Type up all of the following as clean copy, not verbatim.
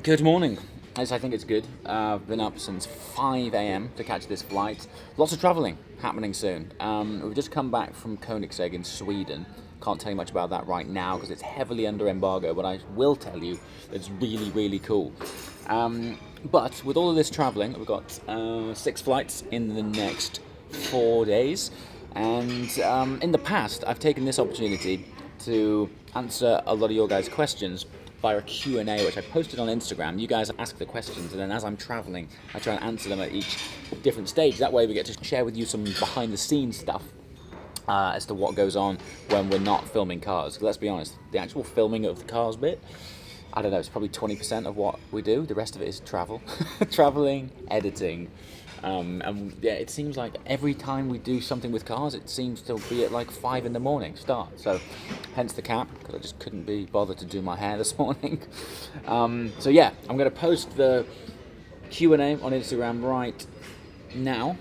Good morning. Yes, I think it's good. I've been up since 5 a.m. to catch this flight. Lots of travelling happening soon. We've just come back from Koenigsegg in Sweden. Can't tell you much about that right now because it's heavily under embargo, but I will tell you it's really, really cool. But with all of this travelling, we've got 6 flights in the next 4 days. And in the past, I've taken this opportunity to answer a lot of your guys' questions via a Q&A, which I posted on Instagram. You guys ask the questions, and then as I'm travelling, I try and answer them at each different stage. That way we get to share with you some behind-the-scenes stuff as to what goes on when we're not filming cars. Let's be honest, the actual filming of the cars bit, I don't know, it's probably 20% of what we do. The rest of it is travel. Travelling, editing. And yeah, it seems like every time we do something with cars, it seems to be at like 5 in the morning start. So hence the cap, because I just couldn't be bothered to do my hair this morning. So yeah, I'm going to post the Q&A on Instagram right now.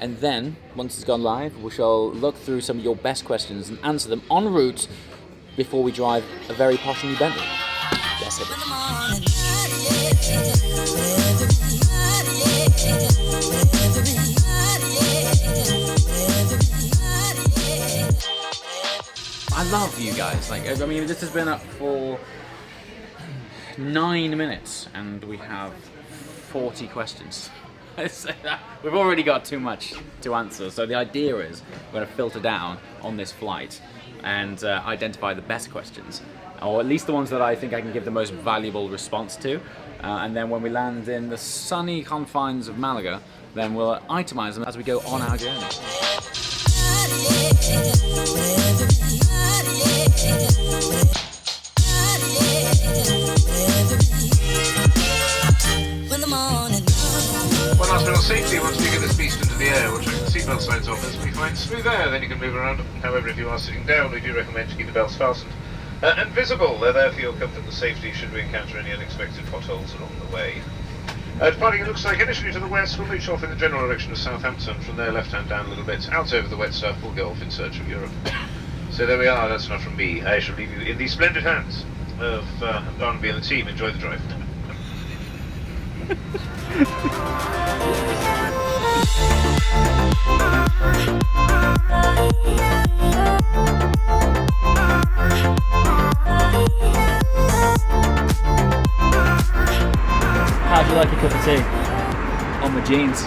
And then, once it's gone live, we shall look through some of your best questions and answer them en route before we drive a very posh new Bentley. Let's hit it. I love you guys. Like, I mean, this has been up for 9 minutes, and we have 40 questions. We've already got too much to answer, so the idea is we're going to filter down on this flight and identify the best questions, or at least the ones that I think I can give the most valuable response to. And then when we land in the sunny confines of Malaga, then we'll itemize them as we go on our journey. One last bit on safety. Once we get this beast into the air, we'll check the seatbelt signs off. As we find smooth air, then you can move around. However, if you are sitting down, we do recommend to keep the belts fastened and visible. They're there for your comfort and safety should we encounter any unexpected potholes along the way. Departing, it looks like initially to the west, we'll reach off in the general direction of Southampton. From there, left hand down a little bit, out over the wet stuff, we'll go off in search of Europe. So there we are, that's enough from me. I shall leave you in the splendid hands of Barnaby and the team. Enjoy the drive. How'd you like a cup of tea? On my jeans.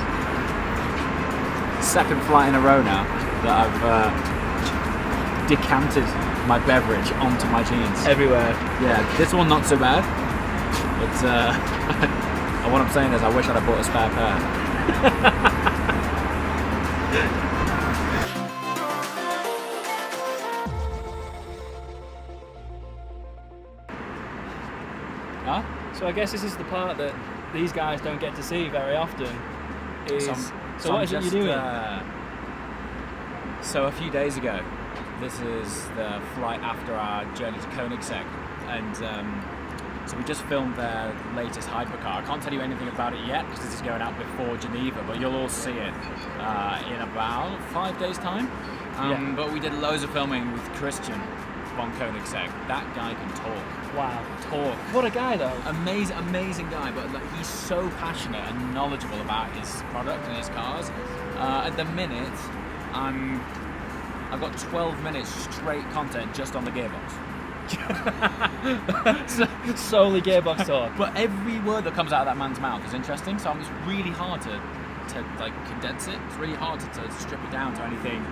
Second flight in a row now that I've decanted my beverage onto my jeans. Everywhere. Yeah, this one not so bad, but and what I'm saying is I wish I'd have bought a spare pair. Huh? So I guess this is the part that these guys don't get to see very often. So what is it you're doing? So a few days ago, this is the flight after our journey to Koenigsegg, and so we just filmed their latest hypercar. I can't tell you anything about it yet because this is going out before Geneva, but you'll all see it in about 5 days' time. Yeah. But we did loads of filming with Christian von Koenigsegg. That guy can talk. Wow. Talk. What a guy though. Amazing guy, but like, he's so passionate and knowledgeable about his product and his cars. At the minute, I've got 12 minutes straight content just on the gearbox. Solely gearbox talk. But every word that comes out of that man's mouth is interesting, so it's really hard to like condense it. It's really hard to strip it down to anything.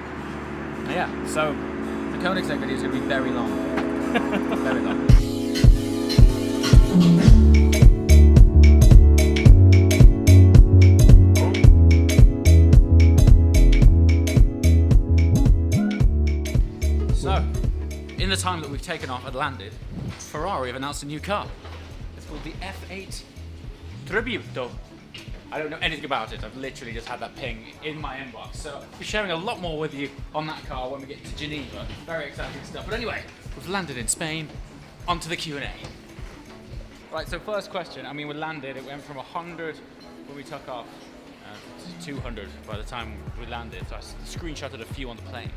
Yeah, so the Koenigsegg video is going to be very long. Very long. So, in the time that we've taken off and landed, Ferrari have announced a new car. It's called the F8 Tributo. I don't know anything about it. I've literally just had that ping in my inbox. So I'll be sharing a lot more with you on that car when we get to Geneva. Very exciting stuff. But anyway, we've landed in Spain. Onto the Q&A. Right, so first question. I mean, we landed. It went from 100 when we took off to 200 by the time we landed. So I screenshotted a few on the plane.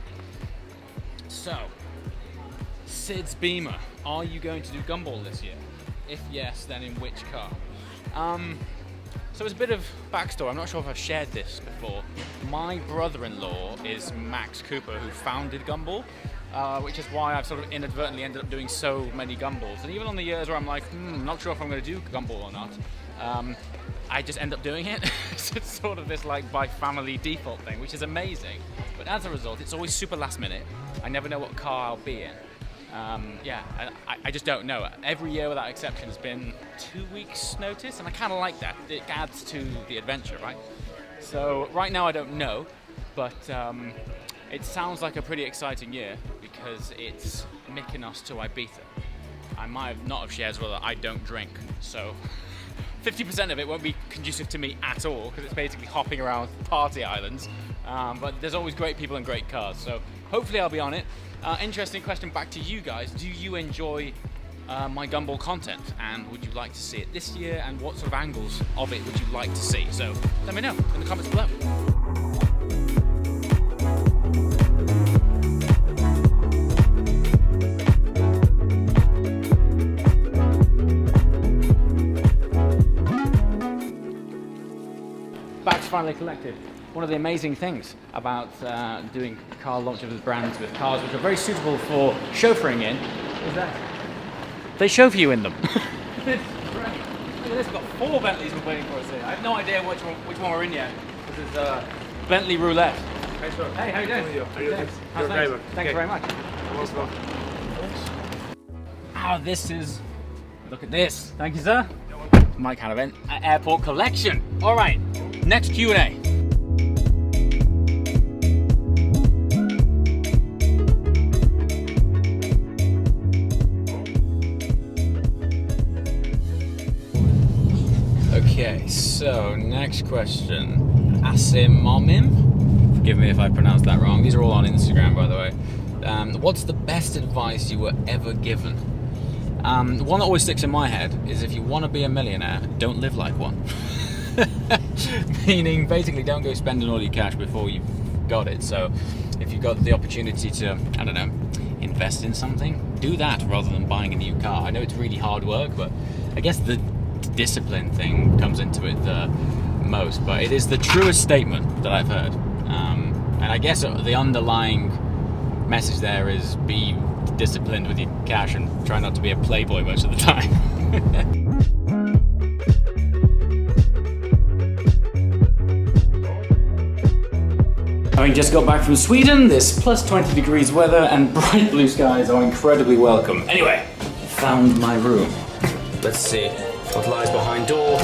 So, Sid's Beamer. Are you going to do Gumball this year? If yes, then in which car? So it's a bit of backstory. I'm not sure if I've shared this before. My brother-in-law is Max Cooper, who founded Gumball, which is why I've sort of inadvertently ended up doing so many Gumballs. And even on the years where I'm like, not sure if I'm going to do Gumball or not, I just end up doing it. So it's sort of this like by family default thing, which is amazing. But as a result, it's always super last minute. I never know what car I'll be in. I just don't know. Every year without exception has been 2 weeks notice, and I kind of like that. It adds to the adventure, right? So right now I don't know, but it sounds like a pretty exciting year because it's Mykonos to Ibiza. I might not have shared as well that I don't drink, so 50% of it won't be conducive to me at all because it's basically hopping around party islands. But there's always great people and great cars, so hopefully I'll be on it. Interesting question back to you guys. Do you enjoy my Gumball content, and would you like to see it this year, and what sort of angles of it would you like to see? So let me know in the comments below. Bags finally collected. One of the amazing things about doing car launches with brands with cars which are very suitable for chauffeuring in is that they chauffeur you in them. It's great. Look at this, we've got 4 Bentleys we're waiting for us here. I have no idea which one we're in yet. This is Bentley Roulette. Hey, how you doing? How you doing? How's things? Thanks very much. Oh, this is, look at this. Thank you, sir. My kind of airport collection. All right, next Q&A. Okay, so next question. Asim Momim? Forgive me if I pronounced that wrong. These are all on Instagram, by the way. What's the best advice you were ever given? The one that always sticks in my head is if you want to be a millionaire, don't live like one. Meaning, basically, don't go spending all your cash before you've got it. So, if you've got the opportunity to, I don't know, invest in something, do that rather than buying a new car. I know it's really hard work, but I guess the discipline thing comes into it the most. But it is the truest statement that I've heard. And I guess the underlying message there is be disciplined with your cash and try not to be a playboy most of the time. Having just got back from Sweden, this plus 20 degrees weather and bright blue skies are incredibly welcome. Anyway, found my room. Let's see what lies behind door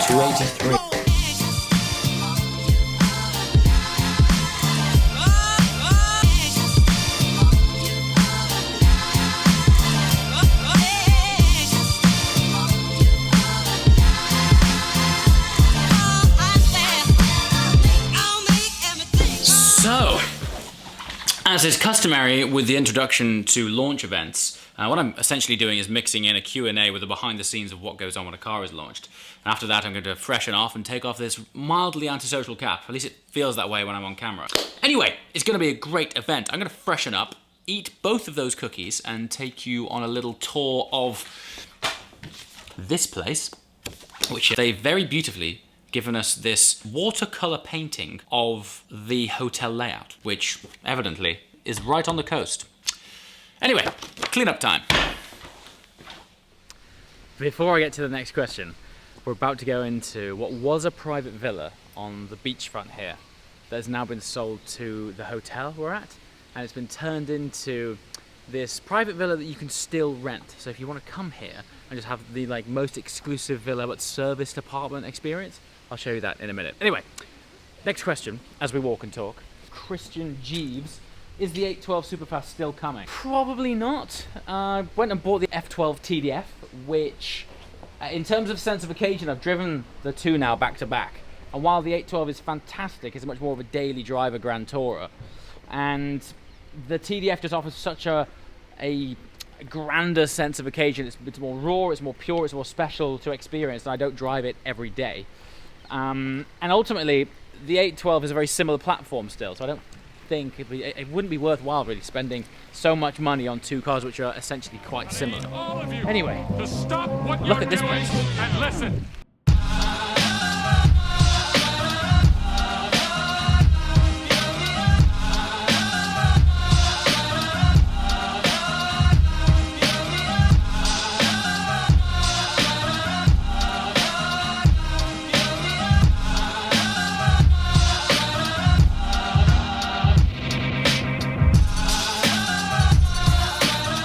283. So, as is customary with the introduction to launch events, what I'm essentially doing is mixing in a Q&A with the behind the scenes of what goes on when a car is launched. And after that, I'm going to freshen off and take off this mildly antisocial cap. At least it feels that way when I'm on camera. Anyway, it's going to be a great event. I'm going to freshen up, eat both of those cookies, and take you on a little tour of this place, which they've very beautifully given us this watercolor painting of the hotel layout, which evidently is right on the coast. Anyway, cleanup time. Before I get to the next question, we're about to go into what was a private villa on the beachfront here that has now been sold to the hotel we're at, and it's been turned into this private villa that you can still rent. So if you want to come here and just have the most exclusive villa but serviced apartment experience, I'll show you that in a minute. Anyway, next question as we walk and talk. Christian Jeeves, is the 812 Superfast still coming? Probably not. I went and bought the F12 TDF, which in terms of sense of occasion, I've driven the two now back to back. And while the 812 is fantastic, it's much more of a daily driver grand tourer. And the TDF just offers such a grander sense of occasion. It's more raw, it's more pure, it's more special to experience, and I don't drive it every day. And ultimately, the 812 is a very similar platform still, so I don't think it wouldn't be worthwhile really spending so much money on two cars which are essentially quite similar. Anyway, look at this place. And listen.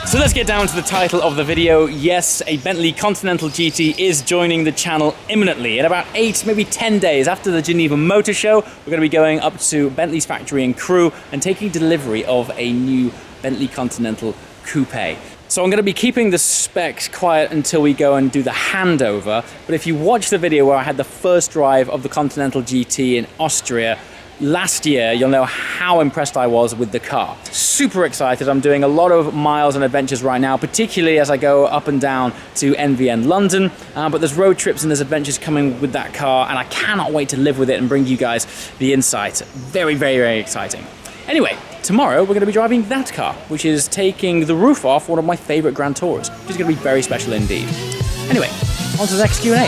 So let's get down to the title of the video. Yes, a Bentley Continental GT is joining the channel imminently. In about 8, maybe 10 days after the Geneva Motor Show, we're going to be going up to Bentley's factory in Crewe and taking delivery of a new Bentley Continental Coupe. So I'm going to be keeping the specs quiet until we go and do the handover. But if you watch the video where I had the first drive of the Continental GT in Austria last year, you'll know how impressed I was with the car. Super excited. I'm doing a lot of miles and adventures right now, particularly as I go up and down to NVN London, but there's road trips and there's adventures coming with that car, and I cannot wait to live with it and bring you guys the insight. Very, very, very exciting. Anyway, tomorrow we're going to be driving that car, which is taking the roof off one of my favorite Grand Tours, which is going to be very special indeed. Anyway, on to the next Q&A.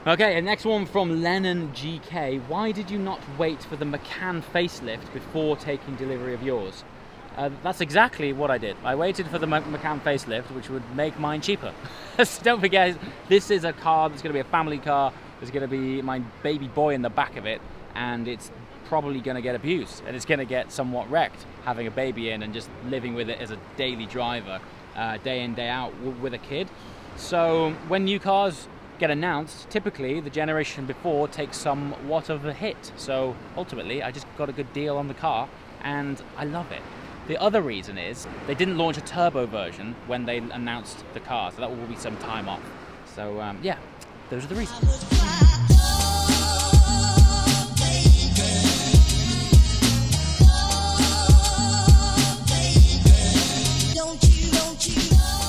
Okay, and next one from Lennon GK. Why did you not wait for the McCann facelift before taking delivery of yours? That's exactly what I did. I waited for the McCann facelift, which would make mine cheaper. So don't forget, this is a car that's going to be a family car. There's going to be my baby boy in the back of it, and it's probably going to get abused, and it's going to get somewhat wrecked, having a baby in and just living with it as a daily driver, day in, day out with a kid. So when new cars get announced, typically the generation before takes somewhat of a hit. So ultimately, I just got a good deal on the car, and I love it. The other reason is they didn't launch a turbo version when they announced the car, so that will be some time off. So yeah, those are the reasons.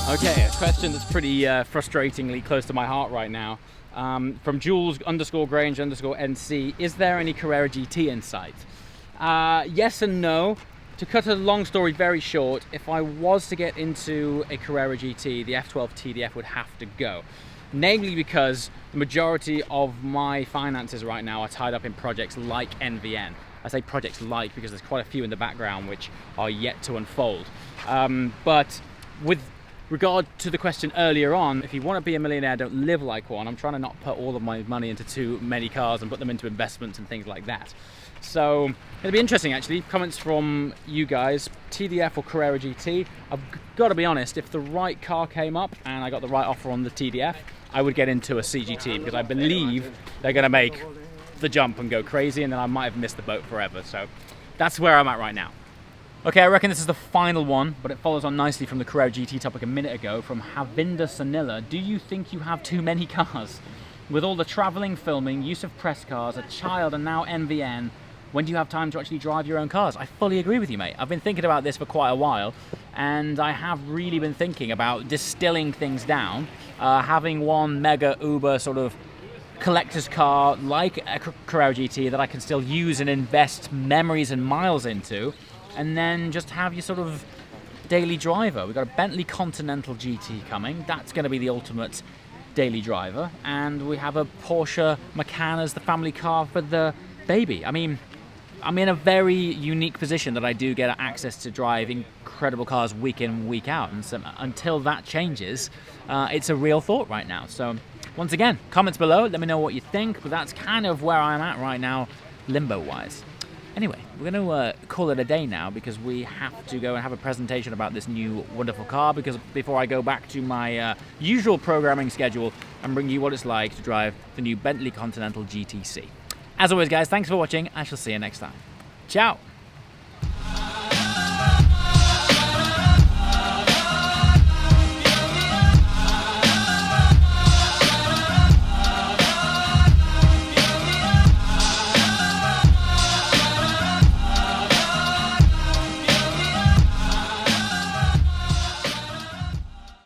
Okay, a question that's pretty frustratingly close to my heart right now. From Jules_Grange_NC, is there any Carrera GT in sight? Yes and no. To cut a long story very short, if I was to get into a Carrera GT, the F12 TDF would have to go. Namely because the majority of my finances right now are tied up in projects like NVN. I say projects like because there's quite a few in the background which are yet to unfold. But with regard to the question earlier on, if you want to be a millionaire, don't live like one. I'm trying to not put all of my money into too many cars and put them into investments and things like that. So it'll be interesting actually, comments from you guys, TDF or Carrera GT. I've got to be honest, if the right car came up and I got the right offer on the TDF, I would get into a CGT because I believe they're going to make the jump and go crazy, and then I might have missed the boat forever. So that's where I'm at right now. Okay, I reckon this is the final one, but it follows on nicely from the Carrera GT topic a minute ago from Havinda Sanilla. Do you think you have too many cars? With all the travelling, filming, use of press cars, a child and now NVN, when do you have time to actually drive your own cars? I fully agree with you, mate. I've been thinking about this for quite a while, and I have really been thinking about distilling things down, having one mega uber sort of collector's car like a Carrera GT that I can still use and invest memories and miles into, and then just have your sort of daily driver. We've got a Bentley Continental GT coming. That's going to be the ultimate daily driver. And we have a Porsche Macan as the family car for the baby. I mean, I'm in a very unique position that I do get access to drive incredible cars week in, week out. And so until that changes, it's a real thought right now. So once again, comments below, let me know what you think. But that's kind of where I'm at right now, limbo-wise. Anyway, we're going to call it a day now because we have to go and have a presentation about this new wonderful car, because before I go back to my usual programming schedule and bring you what it's like to drive the new Bentley Continental GTC. As always, guys, thanks for watching. I shall see you next time. Ciao!